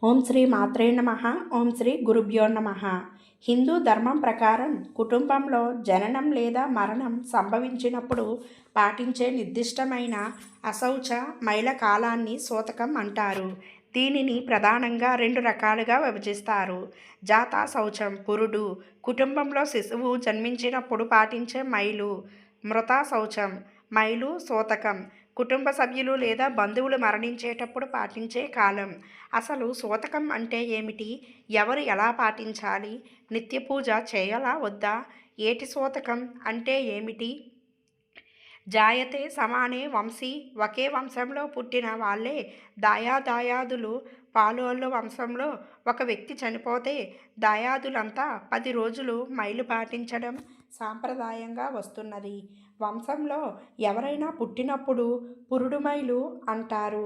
ఓం శ్రీ మాత్రే నమః. ఓం శ్రీ గురుభ్యో నమః. హిందూ ధర్మం ప్రకారం కుటుంబంలో జననం లేదా మరణం సంభవించినప్పుడు పాటించే నిర్దిష్టమైన అశౌచ మైల కాలాన్ని సూతకం అంటారు. దీనిని ప్రధానంగా 2 రకాలుగా విభజిస్తారు. జాత శౌచం పురుడు, కుటుంబంలో శిశువు జన్మించినప్పుడు పాటించే మైలు. మృత శౌచం మైలు సూతకం, కుటుంబ సభ్యులు లేదా బంధువులు మరణించేటప్పుడు పాటించే కాలం. అసలు సూతకం అంటే ఏమిటి? ఎవరు ఎలా పాటించాలి? నిత్య పూజ చేయాలా వద్దా? ఏటి సూతకం అంటే ఏమిటి? జాయతే సమానే వంశీ, ఒకే వంశంలో పుట్టిన వాళ్ళే దాయాదులు. పాలోళ్ళు వంశంలో ఒక వ్యక్తి చనిపోతే దాయాదులంతా 10 రోజులు మైలు పాటించడం సాంప్రదాయంగా వస్తున్నది. వంశంలో ఎవరైనా పుట్టినప్పుడు పురుడు మైలు అంటారు.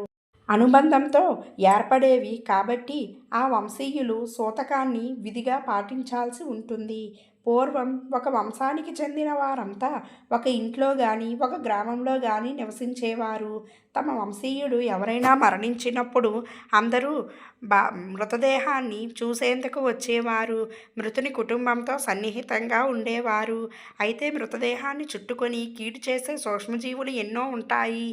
అనుబంధంతో ఏర్పడేవి కాబట్టి ఆ వంశీయులు సూతకాన్ని విధిగా పాటించాల్సి ఉంటుంది. పూర్వం ఒక వంశానికి చెందిన వారంతా ఒక ఇంట్లో కానీ ఒక గ్రామంలో కానీ నివసించేవారు. తమ వంశీయుడు ఎవరైనా మరణించినప్పుడు అందరూ మృతదేహాన్ని చూసేందుకు వచ్చేవారు. మృతుని కుటుంబంతో సన్నిహితంగా ఉండేవారు. అయితే మృతదేహాన్ని చుట్టుకొని కీడు చేసే సూక్ష్మజీవులు ఎన్నో ఉంటాయి.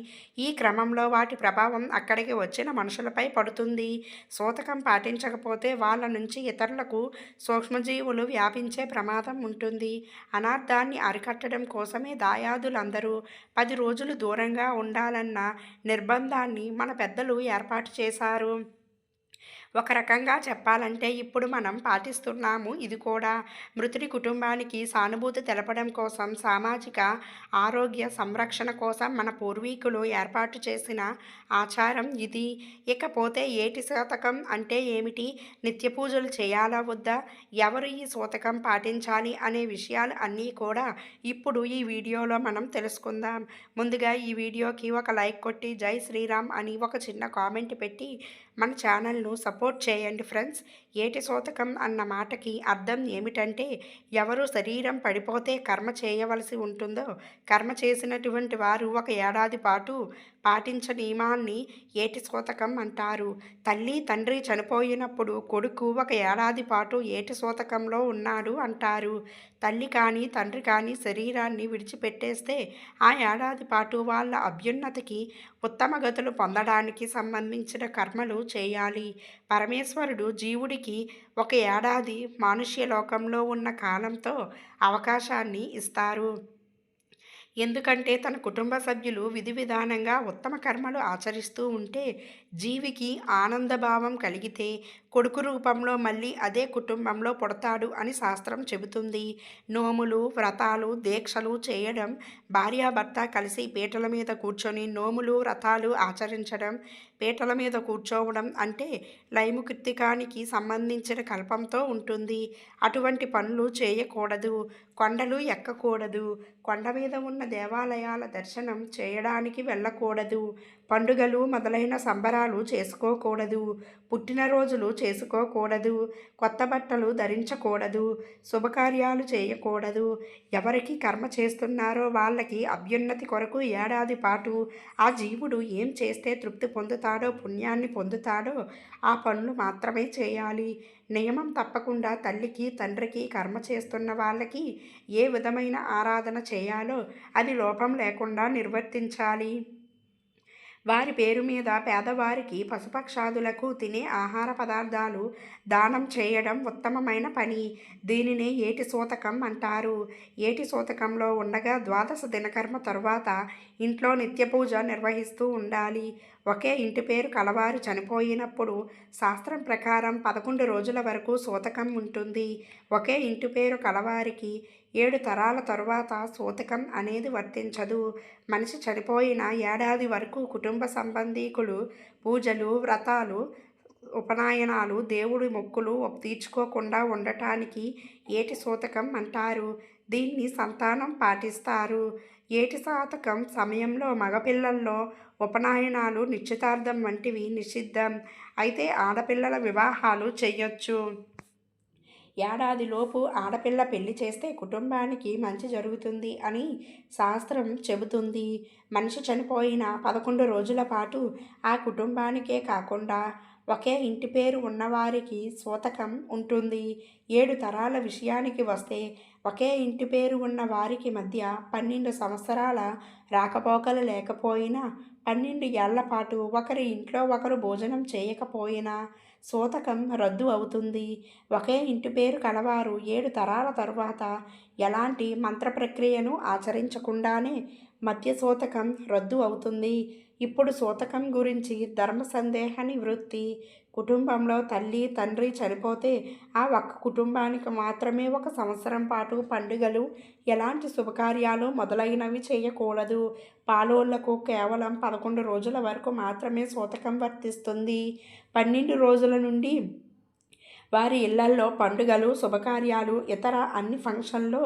ఈ క్రమంలో వాటి ప్రభావం అక్కడికి వచ్చిన మనుషులపై పడుతుంది. సూతకం పాటించకపోతే వాళ్ళ నుంచి ఇతరులకు సూక్ష్మజీవులు వ్యాపించే ప్రమాదం ఉంటుంది. అనార్థాన్ని అరికట్టడం కోసమే దాయాదులందరూ 10 రోజులు దూరంగా ఉండాలన్న నిర్బంధాన్ని మన పెద్దలు ఏర్పాటు చేశారు. ఒక రకంగా చెప్పాలంటే ఇప్పుడు మనం పాటిస్తున్నాము ఇది కూడా. మృతుడి కుటుంబానికి సానుభూతి తెలపడం కోసం, సామాజిక ఆరోగ్య సంరక్షణ కోసం మన పూర్వీకులు ఏర్పాటు చేసిన ఆచారం ఇది. ఇకపోతే ఏటి సూతకం అంటే ఏమిటి? నిత్య పూజలు చేయాలా వద్దా? ఎవరు ఈ సూతకం పాటించాలి అనే విషయాలు అన్నీ కూడా ఇప్పుడు ఈ వీడియోలో మనం తెలుసుకుందాం. ముందుగా ఈ వీడియోకి ఒక లైక్ కొట్టి జై శ్రీరామ్ అని ఒక చిన్న కామెంట్ పెట్టి మన ఛానల్ను సపోర్ట్ చేయండి ఫ్రెండ్స్. ఏటి సూతకం అన్న మాటకి అర్థం ఏమిటంటే, ఎవరు శరీరం పడిపోతే కర్మ చేయవలసి ఉంటుందో కర్మ చేసినటువంటి వారు 1 ఏడాది పాటు పాటించ నియమాన్ని ఏటి సూతకం అంటారు. తల్లి తండ్రి చనిపోయినప్పుడు కొడుకు 1 ఏడాది పాటు ఏటి సూతకంలో ఉన్నాడు అంటారు. తల్లి కానీ తండ్రి కానీ శరీరాన్ని విడిచిపెట్టేస్తే ఆ ఏడాది పాటు వాళ్ళ అభ్యున్నతికి, ఉత్తమ గతులు పొందడానికి సంబంధించిన కర్మలు చేయాలి. పరమేశ్వరుడు జీవుడికి 1 ఏడాది మానుష్య లోకంలో ఉన్న కాలంతో అవకాశాన్ని ఇస్తారు. ఎందుకంటే తన కుటుంబ సభ్యులు విధి విధానంగా ఉత్తమ కర్మలు ఆచరిస్తూ ఉంటే జీవికి ఆనందభావం కలిగితే కొడుకు రూపంలో మళ్ళీ అదే కుటుంబంలో పుడతాడు అని శాస్త్రం చెబుతుంది. నోములు, వ్రతాలు, దీక్షలు చేయడం, భార్యాభర్త కలిసి పీటల మీద కూర్చొని నోములు, వ్రతాలు ఆచరించడం, పీటల మీద కూర్చోవడం అంటే లైంగికానికి సంబంధించిన కల్పంతో ఉంటుంది. అటువంటి పనులు చేయకూడదు. కొండలు ఎక్కకూడదు. కొండ మీద ఉన్న దేవాలయాల దర్శనం చేయడానికి వెళ్ళకూడదు. పండుగలు మొదలైన సంబరాలు చేసుకోకూడదు. పుట్టినరోజులు చేసుకోకూడదు. కొత్త బట్టలు ధరించకూడదు. శుభకార్యాలు చేయకూడదు. ఎవరికి కర్మ చేస్తున్నారో వాళ్ళకి అభ్యున్నతి కొరకు ఏడాది పాటు ఆ జీవుడు ఏం చేస్తే తృప్తి పొందుతాడో, పుణ్యాన్ని పొందుతాడో ఆ పనులు మాత్రమే చేయాలి. నియమం తప్పకుండా తల్లికి తండ్రికి కర్మ చేస్తున్న వాళ్ళకి ఏ విధమైన ఆరాధన చేయాలో అది లోపం లేకుండా నిర్వర్తించాలి. వారి పేరు మీద పేదవారికి, పశుపక్షాదులకు తినే ఆహార పదార్థాలు దానం చేయడం ఉత్తమమైన పని. దీనినే ఏటి సూతకం అంటారు. ఏటి సూతకంలో ఉండగా ద్వాదశ దినకర్మ తరువాత ఇంట్లో నిత్య పూజ నిర్వహిస్తూ ఉండాలి. ఒకే ఇంటి పేరు కలవారు చనిపోయినప్పుడు శాస్త్రం ప్రకారం 11 రోజుల వరకు సూతకం ఉంటుంది. ఒకే ఇంటి పేరు కలవారికి 7 తరాల తరువాత సూతకం అనేది వర్తించదు. మనిషి చనిపోయిన ఏడాది వరకు కుటుంబ సంబంధీకులు పూజలు, వ్రతాలు, ఉపనయనాలు, దేవుడి మొక్కులు తీర్చుకోకుండా ఉండటానికి ఏటి సూతకం అంటారు. దీన్ని సంతానం పాటిస్తారు. ఏటి సూతకం సమయంలో మగపిల్లల్లో ఉపనయనాలు, నిశ్చితార్థం వంటివి నిషిద్ధం. అయితే ఆడపిల్లల వివాహాలు చేయొచ్చు. ఏడాదిలోపు ఆడపిల్ల పెళ్లి చేస్తే కుటుంబానికి మంచి జరుగుతుంది అని శాస్త్రం చెబుతుంది. మనిషి చనిపోయిన 11 రోజుల పాటు ఆ కుటుంబానికే కాకుండా ఒకే ఇంటి పేరు ఉన్నవారికి సూతకం ఉంటుంది. 7 తరాల విషయానికి వస్తే ఒకే ఇంటి పేరు ఉన్న వారికి మధ్య 12 సంవత్సరాల రాకపోకలు లేకపోయినా, 12 ఏళ్ల పాటు ఒకరి ఇంట్లో ఒకరు భోజనం చేయకపోయినా సూతకం రద్దు అవుతుంది. ఒకే ఇంటి పేరు కలవారు 7 తరాల తరువాత ఎలాంటి మంత్ర ప్రక్రియను ఆచరించకుండానే మధ్య సూతకం రద్దు అవుతుంది. ఇప్పుడు సూతకం గురించి ధర్మ సందేహ నివృత్తి. కుటుంబంలో తల్లి తండ్రి చనిపోతే ఆ ఒక్క కుటుంబానికి మాత్రమే 1 సంవత్సరం పాటు పండుగలు, ఎలాంటి శుభకార్యాలు మొదలైనవి చేయకూడదు. పాలోళ్లకు కేవలం 11 రోజుల వరకు మాత్రమే సూతకం వర్తిస్తుంది. 12 రోజుల నుండి వారి ఇళ్లల్లో పండుగలు, శుభకార్యాలు, ఇతర అన్ని ఫంక్షన్లు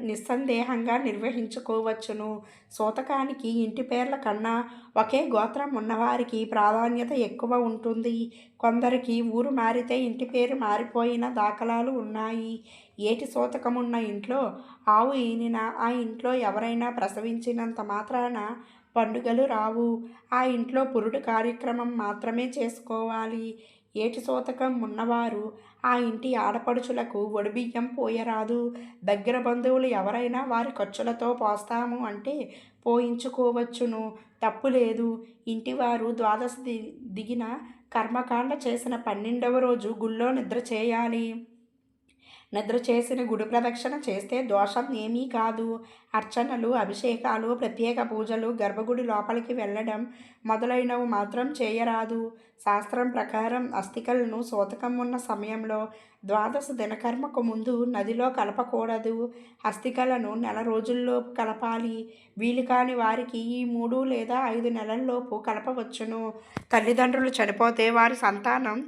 నిస్సందేహంగా నిర్వహించుకోవచ్చును. సూతకానికి ఇంటి పేర్ల కన్నా ఒకే గోత్రం ఉన్నవారికి ప్రాధాన్యత ఎక్కువ ఉంటుంది. కొందరికి ఊరు మారితే ఇంటి పేరు మారిపోయిన దాఖలాలు ఉన్నాయి. ఏటి సూతకమున్న ఇంట్లో ఆవు ఈనినా, ఆ ఇంట్లో ఎవరైనా ప్రసవించినంత మాత్రాన పండుగలు రావు. ఆ ఇంట్లో పురుడు కార్యక్రమం మాత్రమే చేసుకోవాలి. ఏటి సూతకం ఉన్నవారు ఆ ఇంటి ఆడపడుచులకు ఒడిబియ్యం పోయరాదు. దగ్గర బంధువులు ఎవరైనా వారి ఖర్చులతో పోస్తాము అంటే పోయించుకోవచ్చును, తప్పు లేదు. ఇంటివారు ద్వాదశి దిగిన కర్మకాండ చేసిన 12వ రోజు గుళ్ళో నిద్ర చేయాలి. నిద్ర చేసిన గుడి ప్రదక్షిణ చేస్తే దోషం ఏమీ కాదు. అర్చనలు, అభిషేకాలు, ప్రత్యేక పూజలు, గర్భగుడి లోపలికి వెళ్ళడం మొదలైనవి మాత్రం చేయరాదు. శాస్త్రం ప్రకారం అస్థికలను సూతకం ఉన్న సమయంలో ద్వాదశ దినకర్మకు ముందు నదిలో కలపకూడదు. అస్థికలను నెల రోజుల్లోపు కలపాలి. వీలు కాని వారికి ఈ 3 లేదా 5 నెలల్లోపు కలపవచ్చును. తల్లిదండ్రులు చనిపోతే వారి సంతానం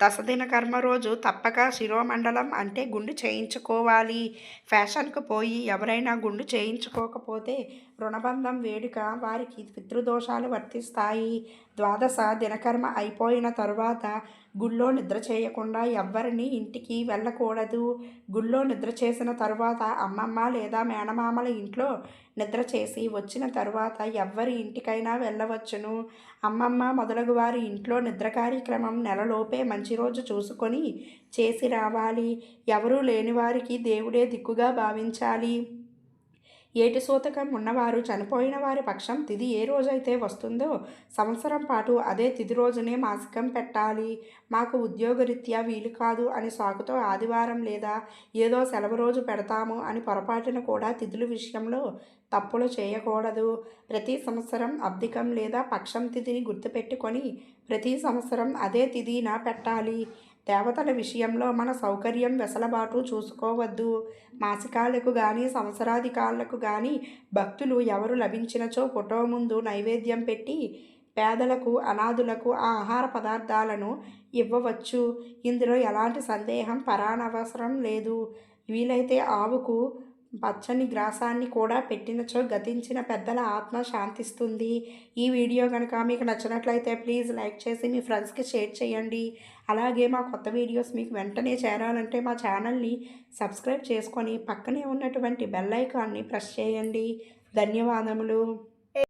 దశదిన కర్మ రోజు తప్పక శిరోమండలం అంటే గుండు చేయించుకోవాలి. ఫ్యాషన్కు పోయి ఎవరైనా గుండు చేయించుకోకపోతే రుణబంధం వేడుక వారికి పితృదోషాలు వర్తిస్తాయి. ద్వాదశ దినకర్మ అయిపోయిన తరువాత గుళ్ళో నిద్ర చేయకుండా ఎవ్వరిని ఇంటికి వెళ్ళకూడదు. గుళ్ళో నిద్ర చేసిన తరువాత అమ్మమ్మ లేదా మేనమామల ఇంట్లో నిద్ర చేసి వచ్చిన తరువాత ఎవ్వరి ఇంటికైనా వెళ్ళవచ్చును. అమ్మమ్మ మొదలగు వారి ఇంట్లో నిద్ర కార్యక్రమం నెలలోపే మంచి రోజు చూసుకొని చేసి రావాలి. ఎవరూ లేని వారికి దేవుడే దిక్కుగా భావించాలి. ఏటి సూతకం ఉన్నవారు చనిపోయిన వారి పక్షం తిథి ఏ రోజైతే వస్తుందో సంవత్సరం పాటు అదే తిథి రోజునే మాసికం పెట్టాలి. మాకు ఉద్యోగరీత్యా వీలు కాదు అని సాకుతో ఆదివారం లేదా ఏదో సెలవు రోజు పెడతాము అని పొరపాటున కూడా తిథుల విషయంలో తప్పులు చేయకూడదు. ప్రతి సంవత్సరం అబ్దికం లేదా పక్షం తిథిని గుర్తుపెట్టుకొని ప్రతి సంవత్సరం అదే తిథిన పెట్టాలి. దేవతల విషయంలో మన సౌకర్యం వెసలబాటు చూసుకోవద్దు. మాసికాలకు కానీ సంవత్సరాధికాలకు కానీ భక్తులు ఎవరు లభించినచో ఫోటో ముందు నైవేద్యం పెట్టి పేదలకు, అనాథులకు ఆ ఆహార పదార్థాలను ఇవ్వవచ్చు. ఇందులో ఎలాంటి సందేహం పరానవసరం లేదు. వీలైతే ఆవుకు పచ్చని గ్రాసాన్ని కూడా పెట్టినచో గతించిన పెద్దల ఆత్మ శాంతిస్తుంది. ఈ వీడియో కనుక మీకు నచ్చినట్లయితే ప్లీజ్ లైక్ చేసి మీ ఫ్రెండ్స్కి షేర్ చేయండి. అలాగే మా కొత్త వీడియోస్ మీకు వెంటనే చేరాలంటే మా ఛానల్ని సబ్స్క్రైబ్ చేసుకొని పక్కనే ఉన్నటువంటి బెల్ ఐకాన్ని ప్రెస్ చేయండి. ధన్యవాదములు.